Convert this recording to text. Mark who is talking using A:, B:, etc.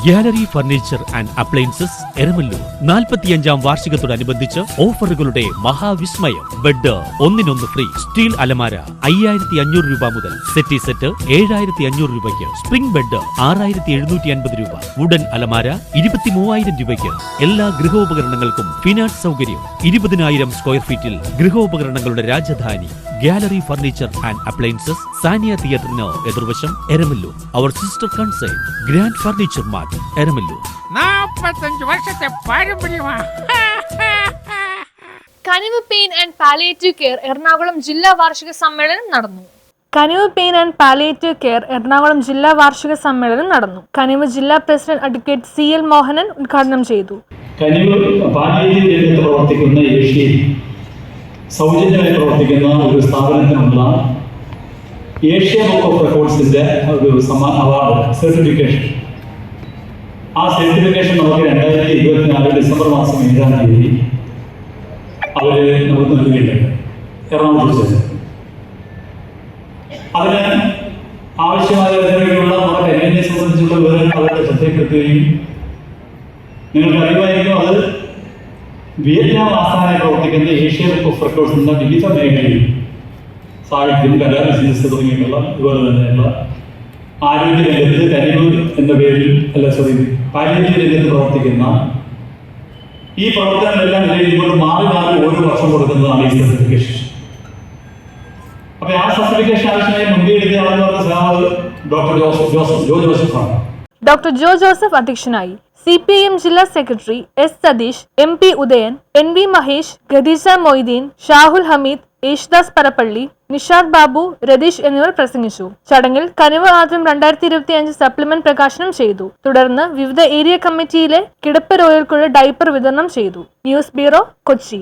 A: Gallery furniture and appliances Eramallur 45-ാം വാർഷികത്തോടനുബന്ധിച്ച് ഓഫറുകളുടെ മഹാവിസ്മയം. ബെഡ് ഒന്നിനൊന്ന് ഫ്രീ. സ്റ്റീൽ അലമാര 5500 രൂപ മുതൽ. സെറ്റി സെറ്റ് 7500 രൂപയ്ക്ക്. സ്പ്രിംഗ് ബെഡ് 6750 രൂപ. വുഡൻ അലമാര 23000 രൂപയ്ക്ക്. എല്ലാ ഗൃഹോപകരണങ്ങൾക്കും ഫിനാൻസ് സൗകര്യം. 20000 സ്ക്വയർ ഫീറ്റിൽ ഗൃഹോപകരണങ്ങളുടെ Rajadhani gallery furniture and appliances, Sania തിയേറ്ററിന് എതിർവശം, Eramalloor. Our sister concern grand furniture mart, Eramalloor.
B: 45 വർഷത്തെ പാരമ്പര്യമാണ്.
C: Kanivu pain and palliative care Ernakulam ജില്ലാ വാർഷിക സമ്മേളനം നടന്നു. Kanivu pain and palliative care Ernakulam ജില്ലാ വാർഷിക സമ്മേളനം നടന്നു. കനിവ് ജില്ലാ പ്രസിഡന്റ് അഡ്വക്കേറ്റ് CL മോഹനൻ ഉദ്ഘാടനം ചെയ്തു.
D: കനിവ് പാലിയേറ്റീവ് രംഗത്ത് പ്രവർത്തിക്കുന്ന ഏഷ്യയിൽ സൗജന്യമായി പ്രവർത്തിക്കുന്ന ഒരു സ്ഥാപനത്തിനുള്ള ഏഷ്യ ബുക്ക് ഓഫ് റെക്കോർഡ്സിന്റെ ഒരു അവാർഡ് സർട്ടിഫിക്കേഷൻ. ആ സർട്ടിഫിക്കേഷൻ നമുക്ക് 2024 ഡിസംബർ മാസം 7-ാം തീയതി അവര് നമുക്ക് നൽകുകയുണ്ട് എറണാകുളത്ത്. അതിന് ആവശ്യമായ വിധത്തിലുള്ള നമ്മുടെ കരിയറിനെ സംബന്ധിച്ചുള്ള വിവരങ്ങൾ അവരുടെ ശ്രദ്ധയിൽപ്പെടുത്തുകയും, നിങ്ങൾക്ക് അറിയുമായിരിക്കും, അത് വിയറ്റ്നാം ആസ്ഥാനമായി പ്രവർത്തിക്കുന്ന ഏഷ്യ ബുക്ക് ഓഫ് റെക്കോർഡ്സിന്റെ വിവിധ മേഖലയിൽ സാഹിത്യം, കല, ബിസിനസ് തുടങ്ങിയിട്ടുള്ള ഇതുപോലെ തന്നെയുള്ള ആരോഗ്യ രംഗത്ത് കനിവ് എന്ന പേരിൽ പാലിയേറ്റീവ് രംഗത്ത് പ്രവർത്തിക്കുന്ന ഈ പ്രവർത്തനങ്ങളെല്ലാം നിലയിലുകൊണ്ട് മാറി ഓരോ വർഷം കൊടുക്കുന്നതാണ് ഈ സർട്ടിഫിക്കേഷൻ. അപ്പൊ ആ സർട്ടിഫിക്കേഷൻ ആവശ്യമായി മുൻകൈയെടുത്ത ആളെന്ന് പറഞ്ഞ ഡോക്ടർ ജോ ജോസഫാണ്.
C: ഡോക്ടർ ജോ ജോസഫ് അധ്യക്ഷനായി. CPIM ജില്ലാ secretary S Satheesh, MP Udayan, NV Mahesh, Khadeeja Moideen, Shahul Hameed, Yesudas Parappally, Nishad Babu, Ratheesh എന്നിവർ പ്രസംഗിച്ചു. ചടങ്ങിൽ കനിവ് ആദ്യം 2025 സപ്ലിമെന്റ് പ്രകാശനം ചെയ്തു. തുടർന്ന് വിവിധ ഏരിയ കമ്മിറ്റിയിലെ കിടപ്പ് രോഗികൾക്കുള്ള ഡൈപ്പർ വിതരണം ചെയ്തു. News bureau, Kochi.